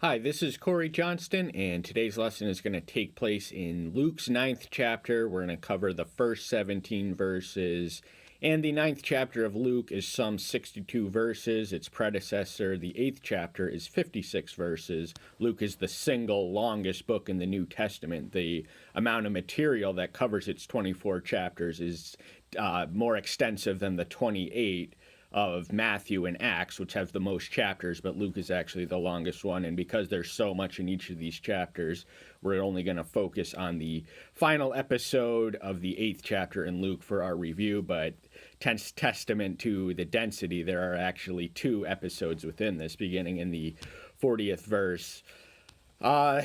Hi, this is Corey Johnston, and today's lesson is going to take place in Luke's 9th chapter. We're going to cover the first 17 verses, and the 9th chapter of Luke is some 62 verses. Its predecessor, the 8th chapter, is 56 verses. Luke is the single longest book in the New Testament. The amount of material that covers its 24 chapters is more extensive than the 28 of Matthew and Acts, which have the most chapters, but Luke is actually the longest one. And because there's so much in each of these chapters, we're only going to focus on the final episode of the 8th chapter in Luke for our review. But testament to the density, there are actually 2 episodes within this, beginning in the 40th verse. There's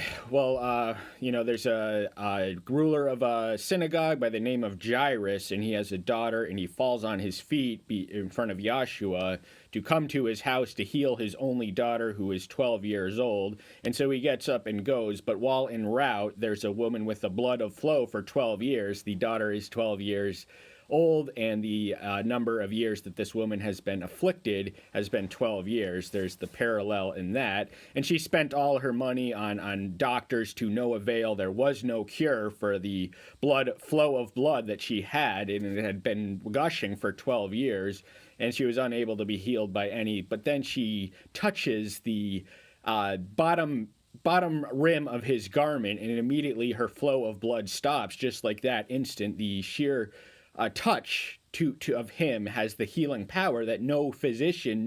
a ruler of a synagogue by the name of Jairus, and he has a daughter, and he falls on his feet in front of Yeshua to come to his house to heal his only daughter, who is 12 years old. And so he gets up and goes, but while en route, there's a woman with the blood of flow for 12 years. The daughter is 12 years old, and the number of years that this woman has been afflicted has been 12 years. There's the parallel in that. And she spent all her money on doctors to no avail. There was no cure for the flow of blood that she had, and it had been gushing for 12 years, and she was unable to be healed by any. But then she touches the bottom rim of his garment, and immediately her flow of blood stops. Just like that instant, the sheer touch of him has the healing power that no physician,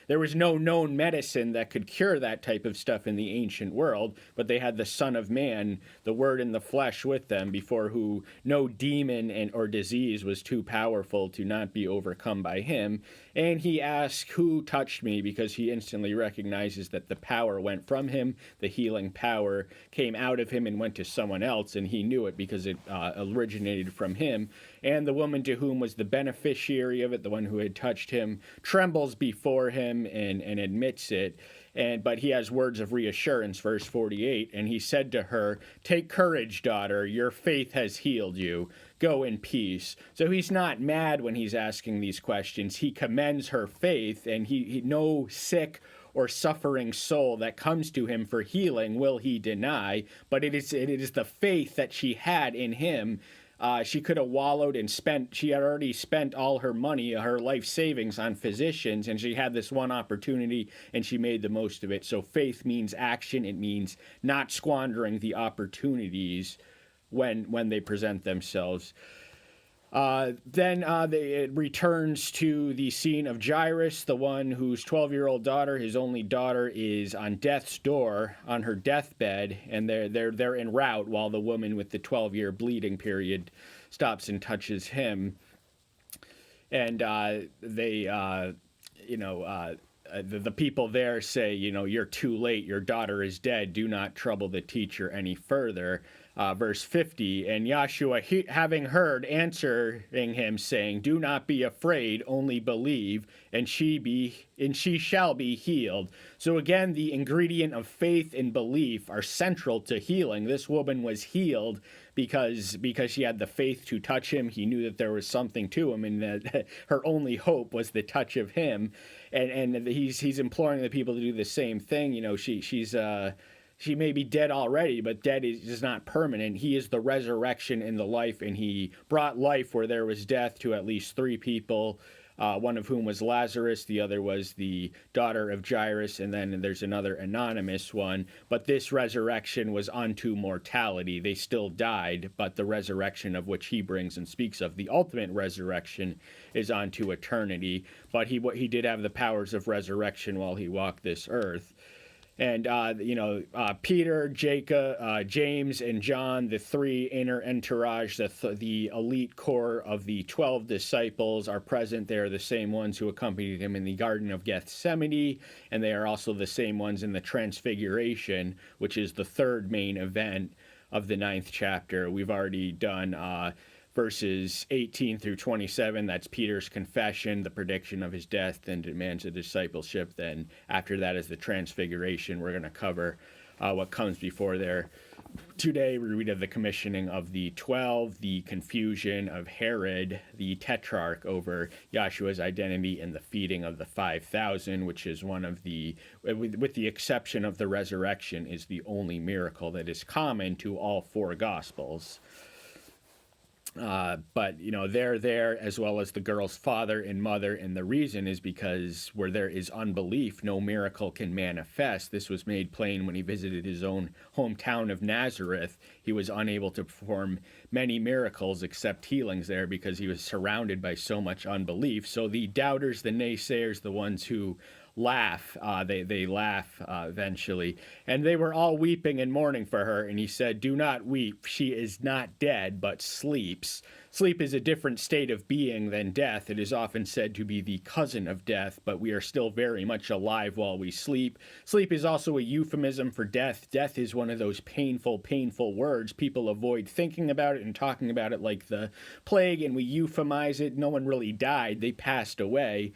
there was no known medicine that could cure that type of stuff in the ancient world, but they had the Son of Man, the Word in the flesh, with them, before who no demon or disease was too powerful to not be overcome by him. And he asks, "Who touched me?" because he instantly recognizes that the power went from him, the healing power came out of him and went to someone else, and he knew it because it originated from him. And the woman to whom was the beneficiary of it, the one who had touched him, trembles before him and admits it. But he has words of reassurance, verse 48, and he said to her, "Take courage, daughter, your faith has healed you. Go in peace." So he's not mad when he's asking these questions. He commends her faith, and he no sick or suffering soul that comes to him for healing will he deny, but it is the faith that she had in him. She could have wallowed and she had already spent all her money, her life savings on physicians, and she had this one opportunity and she made the most of it. So faith means action. It means not squandering the opportunities when they present themselves. It returns to the scene of Jairus, the one whose 12-year-old daughter, his only daughter, is on death's door, on her deathbed, and they're en route while the woman with the 12-year bleeding period stops and touches him. And the people there say, "You're too late. Your daughter is dead. Do not trouble the teacher any further." Verse 50, and Yeshua, having heard, answering him, saying, "Do not be afraid, only believe, and she shall be healed." So again, the ingredient of faith and belief are central to healing. This woman was healed because she had the faith to touch him. He knew that there was something to him, and that her only hope was the touch of him. And he's imploring the people to do the same thing. She may be dead already, but dead is not permanent. He is the resurrection and the life, and he brought life where there was death to at least 3 people, one of whom was Lazarus, the other was the daughter of Jairus, and then there's another anonymous one. But this resurrection was unto mortality. They still died, but the resurrection of which he brings and speaks of, the ultimate resurrection, is unto eternity. But he did have the powers of resurrection while he walked this earth. And, Peter, Jacob, James, and John, the 3 inner entourage, the elite core of the 12 disciples are present. They are the same ones who accompanied him in the Garden of Gethsemane, and they are also the same ones in the Transfiguration, which is the 3rd main event of the 9th chapter. We've already done verses 18 through 27, that's Peter's confession, the prediction of his death, and demands of discipleship. Then after that is the Transfiguration. We're going to cover what comes before there. Today we read of the commissioning of the 12, the confusion of Herod, the tetrarch, over Yahshua's identity, and the feeding of the 5,000, which is one of the, with the exception of the resurrection, is the only miracle that is common to all four Gospels. But, they're there, as well as the girl's father and mother, and the reason is because where there is unbelief, no miracle can manifest. This was made plain when he visited his own hometown of Nazareth. He was unable to perform many miracles except healings there because he was surrounded by so much unbelief. So the doubters, the naysayers, the ones who laugh, they laugh eventually. And they were all weeping and mourning for her. And he said, "Do not weep. She is not dead, but sleeps." Sleep is a different state of being than death. It is often said to be the cousin of death, but we are still very much alive while we sleep. Sleep is also a euphemism for death. Death is one of those painful, painful words. People avoid thinking about it and talking about it like the plague, and we euphemize it. No one really died. They passed away.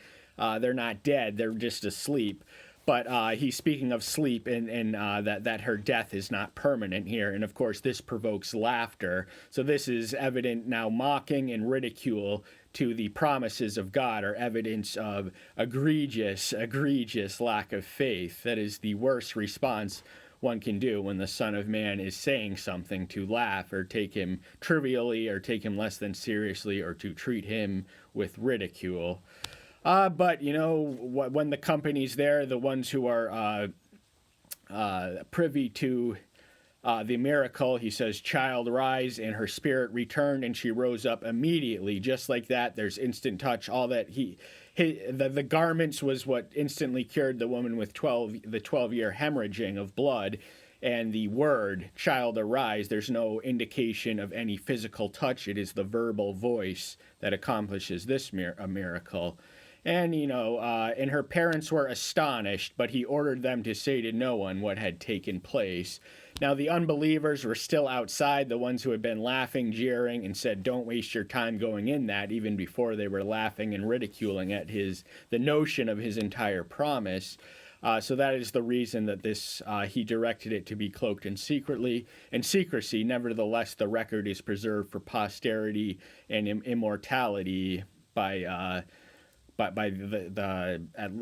They're not dead, they're just asleep. But he's speaking of sleep and that her death is not permanent here. And of course, this provokes laughter. So this is evident now. Mocking and ridicule to the promises of God are evidence of egregious lack of faith. That is the worst response one can do when the Son of Man is saying something, to laugh or take him trivially or take him less than seriously or to treat him with ridicule. But, when the company's there, the ones who are privy to the miracle, he says, "Child, rise," and her spirit returned, and she rose up immediately. Just like that, there's instant touch. All that the garments was what instantly cured the woman with the 12-year hemorrhaging of blood. And the word, "child, arise," there's no indication of any physical touch. It is the verbal voice that accomplishes this miracle. And, and her parents were astonished, but he ordered them to say to no one what had taken place. Now, the unbelievers were still outside, the ones who had been laughing, jeering, and said, "Don't waste your time going in that," even before they were laughing and ridiculing at the notion of his entire promise. So that is the reason that he directed it to be cloaked in secrecy. Nevertheless, the record is preserved for posterity and immortality by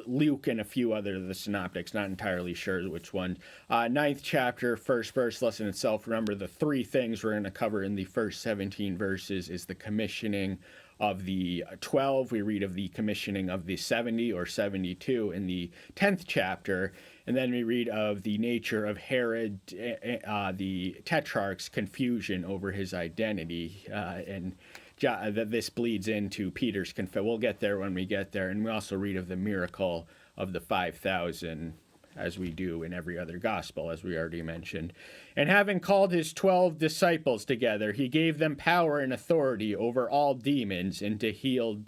Luke and a few other of the synoptics, not entirely sure which one. 9th chapter, first verse, lesson itself. Remember, the three things we're going to cover in the first 17 verses is the commissioning of the 12. We read of the commissioning of the 70 or 72 in the 10th chapter. And then we read of the nature of Herod, the tetrarch's confusion over his identity, and that this bleeds into Peter's confession. We'll get there when we get there. And we also read of the miracle of the 5,000, as we do in every other gospel, as we already mentioned. "And having called his 12 disciples together, he gave them power and authority over all demons and to heal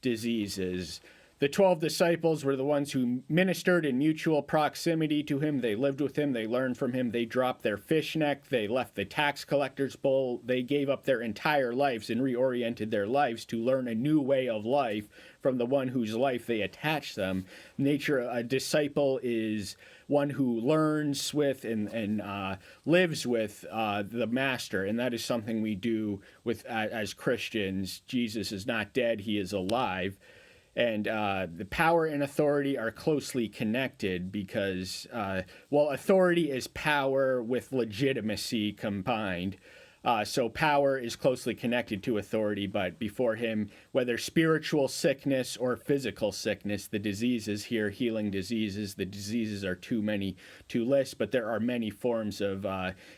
diseases." The 12 disciples were the ones who ministered in mutual proximity to him. They lived with him. They learned from him. They dropped their fishnet. They left the tax collector's bowl. They gave up their entire lives and reoriented their lives to learn a new way of life from the one whose life they attached them. A disciple is one who learns with and lives with the master, and that is something we do with as Christians. Jesus is not dead. He is alive. And the power and authority are closely connected because, authority is power with legitimacy combined. So power is closely connected to authority, but before him, whether spiritual sickness or physical sickness, the diseases here, healing diseases, the diseases are too many to list, but there are many forms of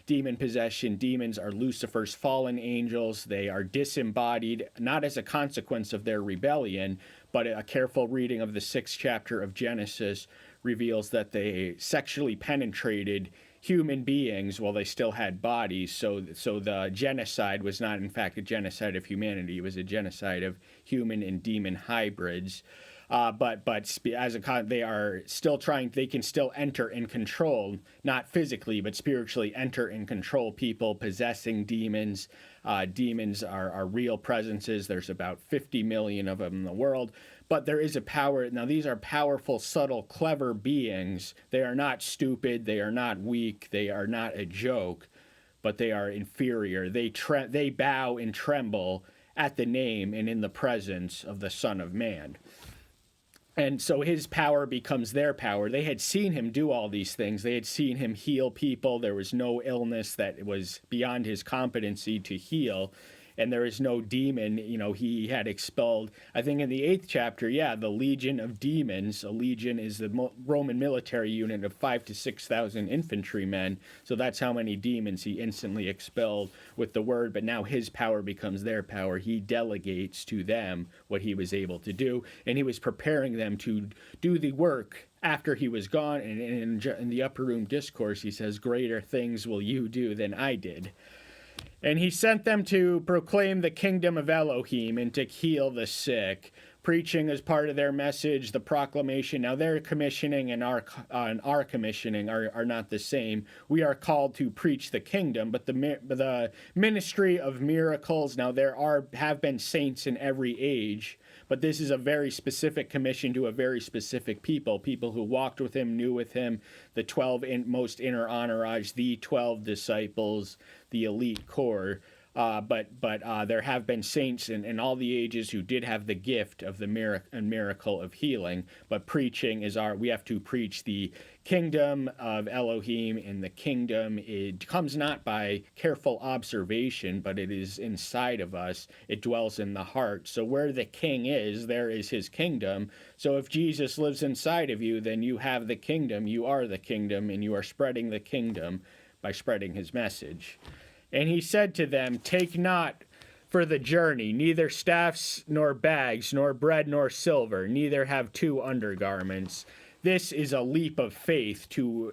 demon possession. Demons are Lucifer's fallen angels. They are disembodied, not as a consequence of their rebellion, but a careful reading of the 6th chapter of Genesis reveals that they sexually penetrated human beings while they still had bodies. So the genocide was not, in fact, a genocide of humanity. It was a genocide of human and demon hybrids. But as they are still trying, they can still enter and control, not physically, but spiritually enter and control people, possessing demons. Demons are real presences. There's about 50 million of them in the world. But there is a power. Now, these are powerful, subtle, clever beings. They are not stupid. They are not weak. They are not a joke. but they are inferior. They bow and tremble at the name and in the presence of the Son of Man. And so his power becomes their power. They had seen him do all these things. They had seen him heal people. There was no illness that was beyond his competency to heal. And there is no demon, he had expelled, I think in the 8th chapter, the legion of demons. A legion is the Roman military unit of 5,000 to 6,000 infantrymen. So that's how many demons he instantly expelled with the word. But now his power becomes their power. He delegates to them what he was able to do. And he was preparing them to do the work after he was gone. And in the upper room discourse, he says, "Greater things will you do than I did." And he sent them to proclaim the kingdom of Elohim and to heal the sick. Preaching as part of their message, the proclamation. Now their commissioning and our commissioning are not the same. We are called to preach the kingdom, but the ministry of miracles. Now there have been saints in every age, but this is a very specific commission to a very specific people who walked with him, knew with him, the 12 most inner entourage, the 12 disciples, the elite core. But there have been saints in all the ages who did have the gift of the miracle of healing. But preaching we have to preach the kingdom of Elohim, and the kingdom, it comes not by careful observation, but it is inside of us. It dwells in the heart. So where the king is, there is his kingdom. So if Jesus lives inside of you, then you have the kingdom. You are the kingdom, and you are spreading the kingdom by spreading his message. And he said to them, "Take not for the journey neither staffs nor bags, nor bread nor silver, neither have 2 undergarments." This is a leap of faith to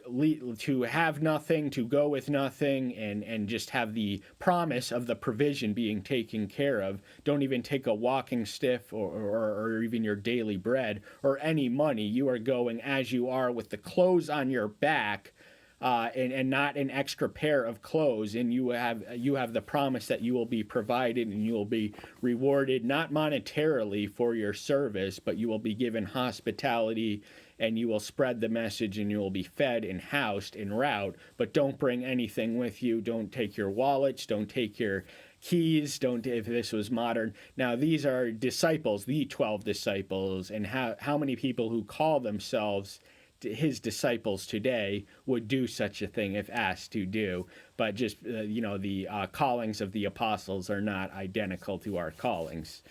have nothing, to go with nothing, and just have the promise of the provision being taken care of. Don't even take a walking stick or even your daily bread or any money. You are going as you are with the clothes on your back, and not an extra pair of clothes, and you have the promise that you will be provided and you will be rewarded, not monetarily for your service, but you will be given hospitality, and you will spread the message, and you will be fed and housed en route. But don't bring anything with you. Don't take your wallets. Don't take your keys. If this was modern. Now these are disciples, the 12 disciples, and how many people who call themselves his disciples today would do such a thing if asked to do. But just the callings of the apostles are not identical to our callings.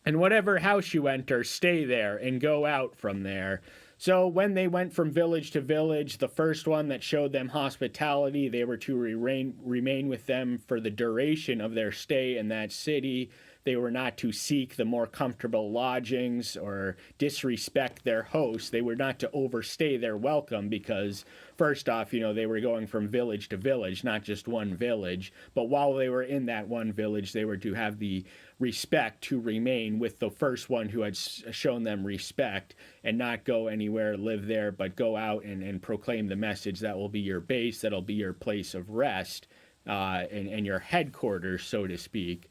"And whatever house you enter, stay there and go out from there." So when they went from village to village, the first one that showed them hospitality, they were to remain with them for the duration of their stay in that city. They were not to seek the more comfortable lodgings or disrespect their hosts. They were not to overstay their welcome because, first off, they were going from village to village, not just one village. But while they were in that one village, they were to have the respect to remain with the first one who had shown them respect and not go anywhere, live there, but go out and proclaim the message. That will be your base. That'll be your place of rest and your headquarters, so to speak.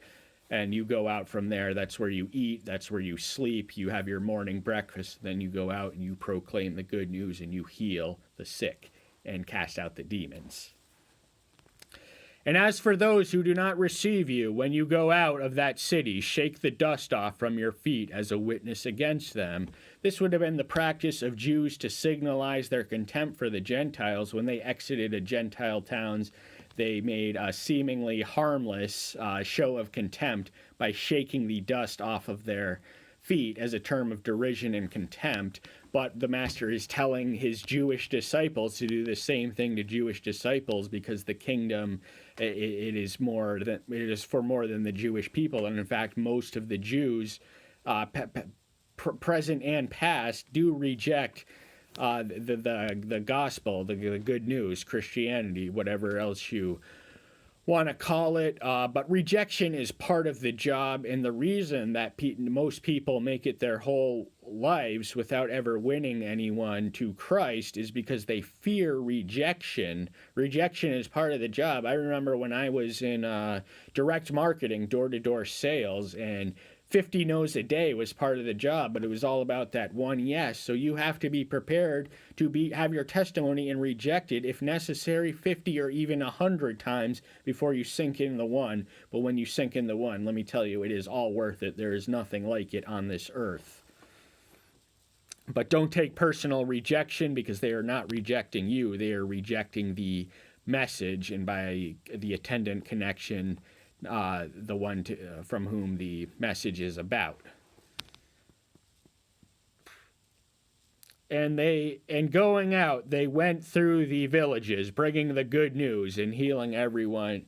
And you go out from there. That's where you eat. That's where you sleep. You have your morning breakfast. Then you go out and you proclaim the good news and you heal the sick and cast out the demons. "And as for those who do not receive you, when you go out of that city, shake the dust off from your feet as a witness against them." This would have been the practice of Jews to signalize their contempt for the Gentiles. When they exited a Gentile towns, they made a seemingly harmless show of contempt by shaking the dust off of their feet as a term of derision and contempt. But the master is telling his Jewish disciples to do the same thing to Jewish disciples, because the kingdom, it is for more than the Jewish people. And in fact, most of the Jews, present and past, do reject the gospel, the good news, Christianity, whatever else you want to call it. But rejection is part of the job, and the reason that most people make it their whole lives without ever winning anyone to Christ is because they fear rejection. Rejection is part of the job. I remember when I was in direct marketing, door-to-door sales, and 50 no's a day was part of the job, but it was all about that one yes. So you have to be prepared to have your testimony and rejected, if necessary, 50 or even 100 times before you sink in the one. But when you sink in the one, let me tell you, it is all worth it. There is nothing like it on this earth. But don't take personal rejection, because they are not rejecting you. They are rejecting the message, and by the attendant connection, the one from whom the message is about. And going out, they went through the villages, bringing the good news and healing everyone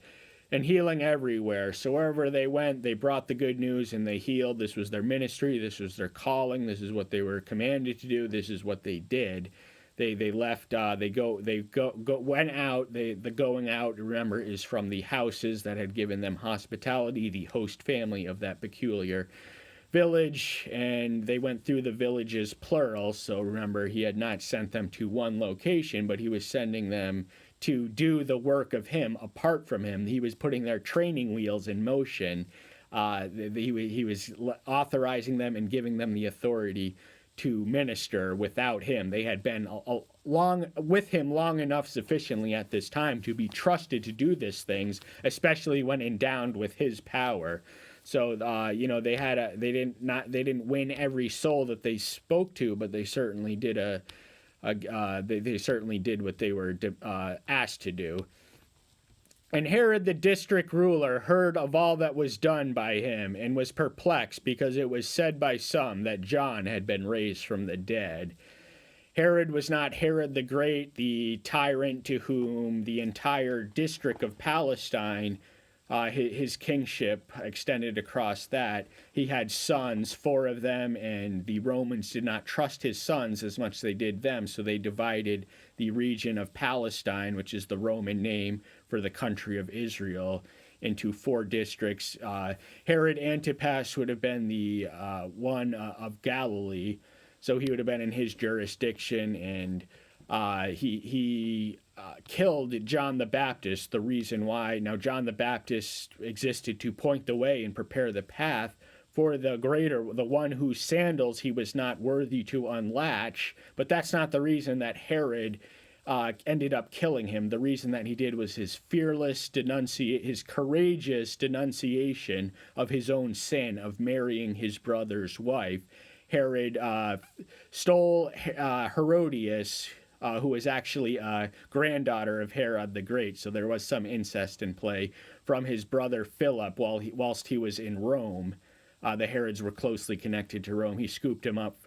and healing everywhere. So wherever they went, they brought the good news and they healed. This was their ministry. This was their calling. This is what they were commanded to do. This is what they did. They left. Went out. The going out, remember, is from the houses that had given them hospitality, the host family of that peculiar village, and they went through the villages plural. So remember, he had not sent them to one location, but he was sending them to do the work of him apart from him. He was putting their training wheels in motion. He was authorizing them and giving them the authority to minister without him. They had been with him long enough sufficiently at this time to be trusted to do these things, especially when endowed with his power. So they didn't win every soul that they spoke to, but they certainly did they certainly did what they were asked to do. And Herod the district ruler heard of all that was done by him, and was perplexed, because it was said by some that John had been raised from the dead. Herod was not Herod the Great, the tyrant to whom the entire district of Palestine, his kingship extended across that. He had sons, 4 of them, and the Romans did not trust his sons as much as they did them, so they divided the region of Palestine, which is the Roman name for the country of Israel, into 4 districts. Herod Antipas would have been the one of Galilee, so he would have been in his jurisdiction, and he killed John the Baptist. The reason why, now John the Baptist existed to point the way and prepare the path for the one whose sandals he was not worthy to unlatch, but that's not the reason that Herod ended up killing him. The reason that he did was his his courageous denunciation of his own sin of marrying his brother's wife. Herod stole Herodias, who was actually a granddaughter of Herod the Great, so there was some incest in play, from his brother Philip whilst he was in Rome. The Herods were closely connected to Rome. He scooped him up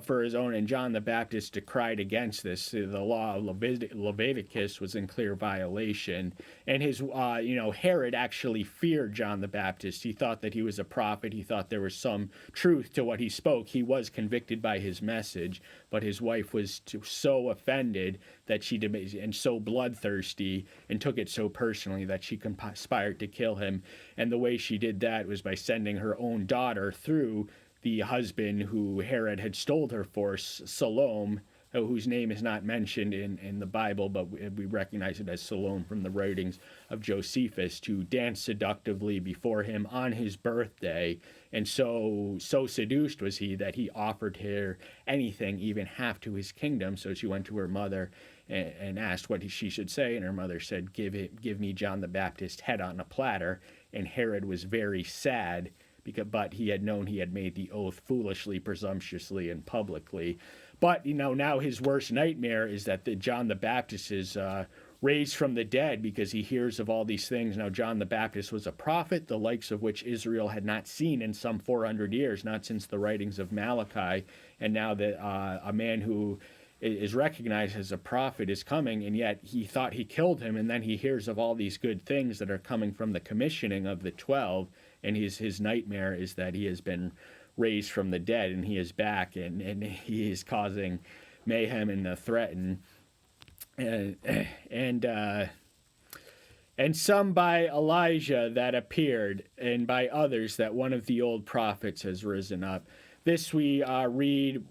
for his own, and John the Baptist decried against this. The law of Leviticus was in clear violation, and Herod actually feared John the Baptist. He thought that he was a prophet. He thought there was some truth to what he spoke. He was convicted by his message, but his wife was so offended that and so bloodthirsty, and took it so personally that she conspired to kill him. And the way she did that was by sending her own daughter through the husband who Herod had stole her for, Salome, whose name is not mentioned in the Bible, but we recognize it as Salome from the writings of Josephus, to dance seductively before him on his birthday. And so seduced was he that he offered her anything, even half to his kingdom. So she went to her mother and asked what she should say, and her mother said, give me John the Baptist's head on a platter. And Herod was very sad, but he had known he had made the oath foolishly, presumptuously, and publicly. But now his worst nightmare is that John the Baptist is raised from the dead, because he hears of all these things. Now John the Baptist was a prophet, the likes of which Israel had not seen in some 400 years, not since the writings of Malachi. And now that a man who is recognized as a prophet is coming, and yet he thought he killed him, and then he hears of all these good things that are coming from the commissioning of the 12, and his nightmare is that he has been raised from the dead, and he is back, and he is causing mayhem and a threat, and some by Elijah that appeared, and by others that one of the old prophets has risen up. This we read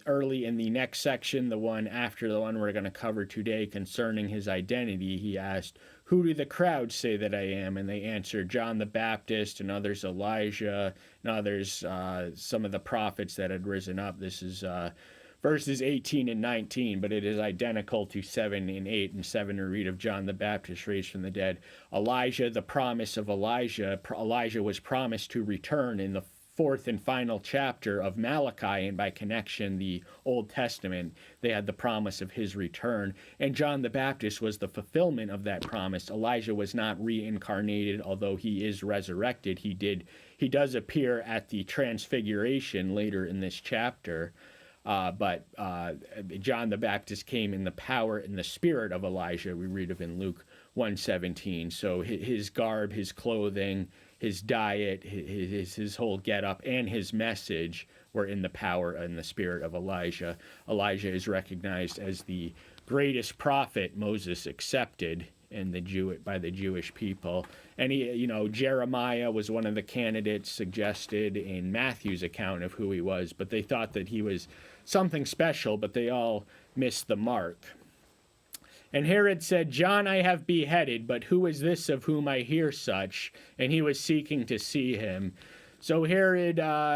early in the next section, the one after the one we're going to cover today concerning his identity. He asked, "Who do the crowd say that I am?" And they answered, "John the Baptist, and others Elijah, and others some of the prophets that had risen up." This is verses 18 and 19, but it is identical to 7 and 8. And 7 we read of John the Baptist raised from the dead. Elijah, the promise of Elijah. Elijah was promised to return in the fourth and final chapter of Malachi, and by connection, the Old Testament, they had the promise of his return. And John the Baptist was the fulfillment of that promise. Elijah was not reincarnated, although he is resurrected. He does appear at the transfiguration later in this chapter. But John the Baptist came in the power and the spirit of Elijah. We read of in Luke 1:17. So his garb, his clothing, his diet, his whole getup, and his message were in the power and the spirit of Elijah. Elijah is recognized as the greatest prophet Moses accepted by the Jewish people. And Jeremiah was one of the candidates suggested in Matthew's account of who he was, but they thought that he was something special, but they all missed the mark. And Herod said, "John I have beheaded, but who is this of whom I hear such?" And he was seeking to see him. So Herod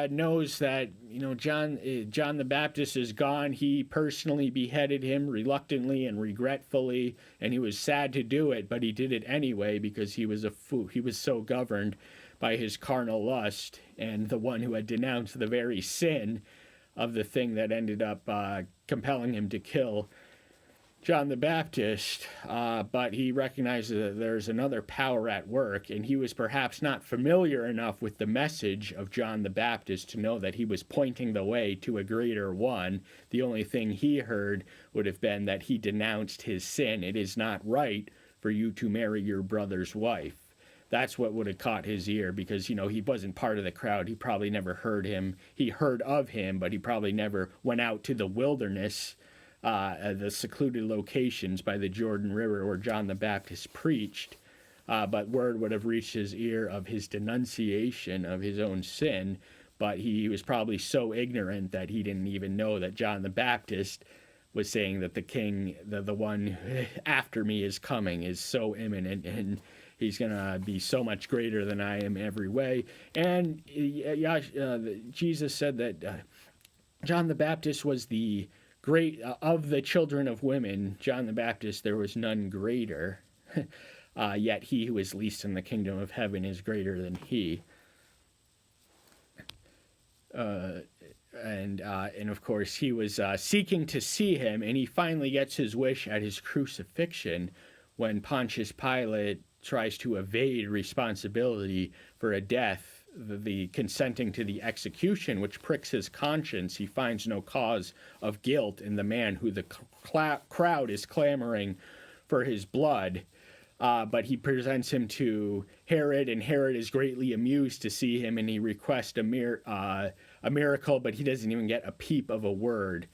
knows that John the Baptist is gone. He personally beheaded him reluctantly and regretfully, and he was sad to do it, but he did it anyway because he was a fool. He was so governed by his carnal lust, and the one who had denounced the very sin of the thing that ended up compelling him to kill John the Baptist, but he recognizes that there's another power at work, and he was perhaps not familiar enough with the message of John the Baptist to know that he was pointing the way to a greater one. The only thing he heard would have been that he denounced his sin. It is not right for you to marry your brother's wife. That's what would have caught his ear, because he wasn't part of the crowd. He probably never heard him. He heard of him, but he probably never went out to the wilderness, the secluded locations by the Jordan River where John the Baptist preached. But word would have reached his ear of his denunciation of his own sin, but he was probably so ignorant that he didn't even know that John the Baptist was saying that the king, the one after me is coming, is so imminent, and he's going to be so much greater than I am every way. And Jesus said that John the Baptist was the great of the children of women. John the Baptist, there was none greater. Yet he who is least in the kingdom of heaven is greater than he. And of course, he was seeking to see him, and he finally gets his wish at his crucifixion when Pontius Pilate tries to evade responsibility for a death, the consenting to the execution, which pricks his conscience. He finds no cause of guilt in the man who the crowd is clamoring for his blood. But he presents him to Herod, and Herod is greatly amused to see him, and he requests a miracle, but he doesn't even get a peep of a word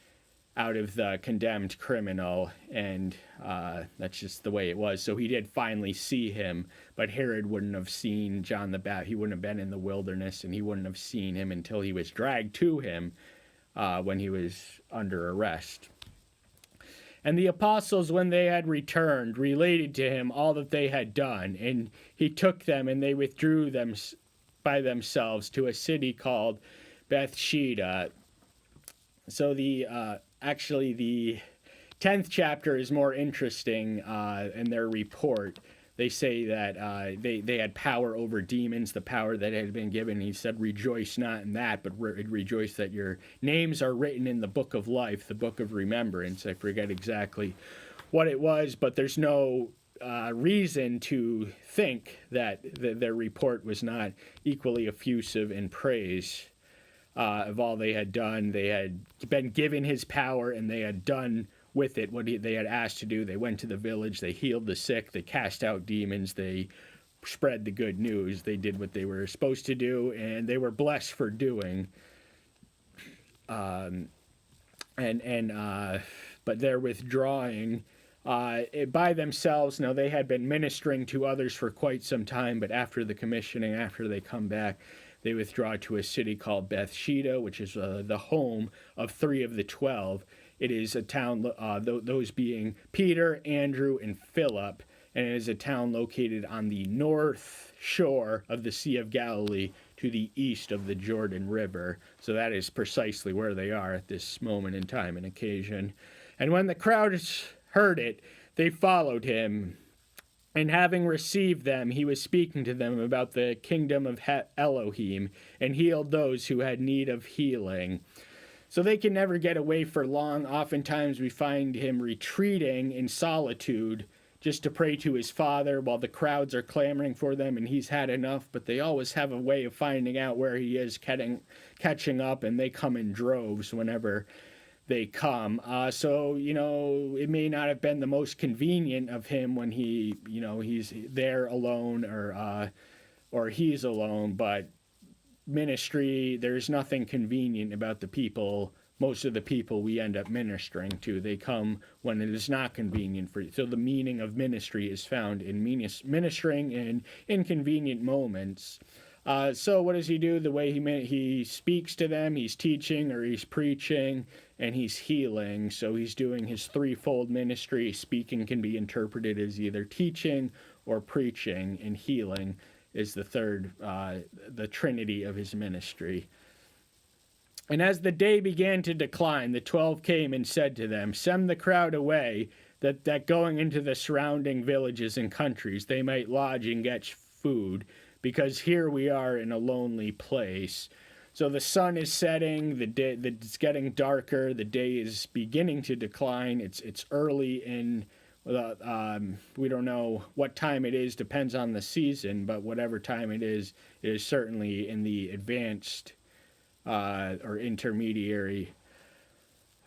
out of the condemned criminal, and that's just the way it was. So he did finally see him, but Herod wouldn't have seen John the Baptist. He wouldn't have been in the wilderness, and he wouldn't have seen him until he was dragged to him when he was under arrest. And the apostles, when they had returned, related to him all that they had done, and he took them, and they withdrew them by themselves to a city called Bethsaida. So the 10th chapter is more interesting in their report. They say that they had power over demons, the power that had been given. He said, "Rejoice not in that, but rejoice that your names are written in the book of life, the book of remembrance." I forget exactly what it was, but there's no reason to think that their report was not equally effusive in praise of all they had done. They had been given his power, and they had done with it what they had asked to do. They went to the village, they healed the sick, they cast out demons, they spread the good news. They did what they were supposed to do, and they were blessed for doing. But they're withdrawing by themselves. Now, they had been ministering to others for quite some time, but after the commissioning, after they come back, they withdraw to a city called Bethsaida, which is the home of 3 of the 12. It is a town, those being Peter, Andrew, and Philip, and it is a town located on the north shore of the Sea of Galilee to the east of the Jordan River. So that is precisely where they are at this moment in time and occasion. And when the crowds heard it, they followed him. And having received them, he was speaking to them about the kingdom of Elohim, and healed those who had need of healing. So they can never get away for long. Oftentimes we find him retreating in solitude just to pray to his Father while the crowds are clamoring for them and he's had enough, but they always have a way of finding out where he is, catching up, and they come in droves whenever they come. So, it may not have been the most convenient of him when he's there alone or he's alone, but ministry, there's nothing convenient about the people. Most of the people we end up ministering to, they come when it is not convenient for you. So the meaning of ministry is found in ministering in inconvenient moments. So what does he do? The way he speaks to them, he's teaching or he's preaching, and he's healing. So he's doing his threefold ministry. Speaking can be interpreted as either teaching or preaching, and healing is the third, the trinity of his ministry. And as the day began to decline, the 12 came and said to them, "Send the crowd away, that going into the surrounding villages and countries they might lodge and get food, because here we are in a lonely place." So the sun is setting, it's getting darker, the day is beginning to decline. It's early in, we don't know what time it is, depends on the season, but whatever time it is certainly in the advanced or intermediary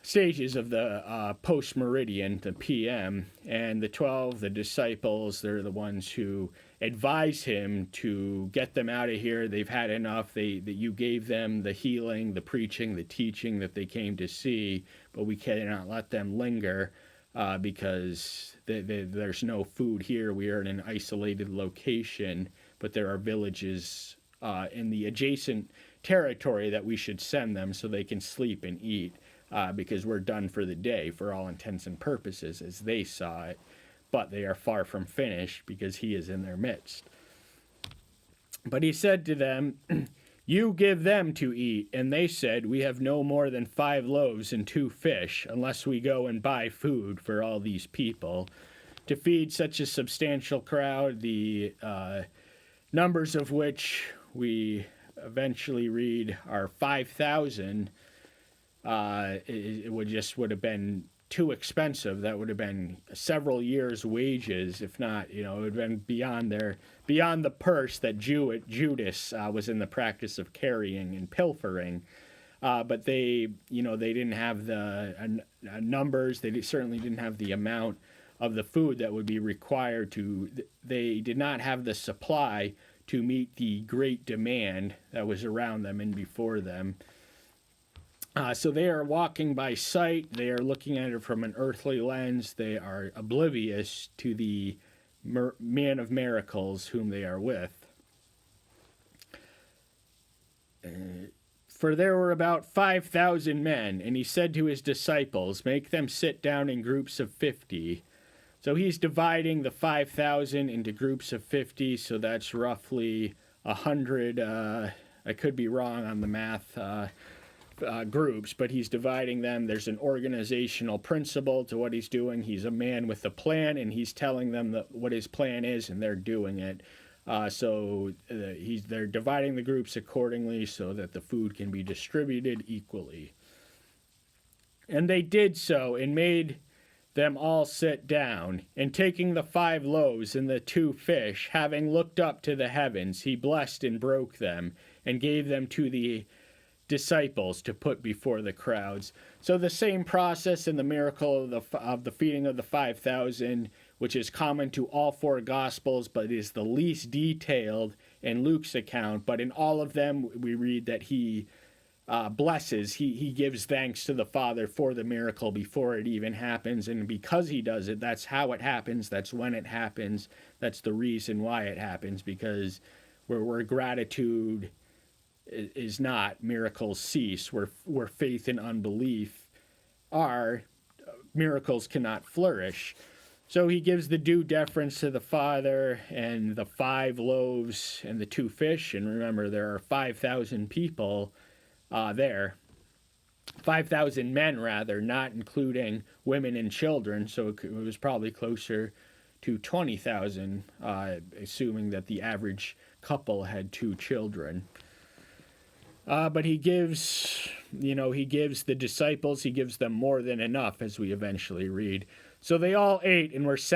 stages of the post-meridian, the PM. And the 12, the disciples, they're the ones who advise him to get them out of here. They've had enough. That you gave them the healing, the preaching, the teaching that they came to see, but we cannot let them linger because there's no food here. We are in an isolated location, but there are villages in the adjacent territory that we should send them so they can sleep and eat, because we're done for the day for all intents and purposes as they saw it, but they are far from finished because he is in their midst. But he said to them, "You give them to eat." And they said, "We have no more than 5 loaves and 2 fish, unless we go and buy food for all these people." To feed such a substantial crowd, the numbers of which we eventually read are 5,000, it would have been too expensive. That would have been several years' wages, if not, it would have been beyond the purse that Judas was in the practice of carrying and pilfering. But they didn't have the numbers. They certainly didn't have the amount of the food that would be required they did not have the supply to meet the great demand that was around them and before them. So they are walking by sight. They are looking at it from an earthly lens. They are oblivious to the man of miracles whom they are with. For there were about 5,000 men, and he said to his disciples, "Make them sit down in groups of 50. So he's dividing the 5,000 into groups of 50, so that's roughly 100. I could be wrong on the math groups, but he's dividing them. There's an organizational principle to what he's doing. He's a man with a plan, and he's telling them what his plan is, and they're doing it. So they're dividing the groups accordingly so that the food can be distributed equally. And they did so, and made them all sit down. And taking the 5 loaves and the 2 fish, having looked up to the heavens, he blessed and broke them, and gave them to the disciples to put before the crowds. So the same process in the miracle of the feeding of the 5,000, which is common to all 4 Gospels, but is the least detailed in Luke's account. But in all of them, we read that he blesses, he gives thanks to the Father for the miracle before it even happens. And because he does it, that's how it happens, that's when it happens, that's the reason why it happens, because we're gratitude is not, miracles cease. Where faith and unbelief are, miracles cannot flourish. So he gives the due deference to the Father and the 5 loaves and the 2 fish. And remember, there are 5,000 people there. 5,000 men, rather, not including women and children. So it was probably closer to 20,000, assuming that the average couple had 2 children. But he gives the disciples, he gives them more than enough, as we eventually read. So they all ate and were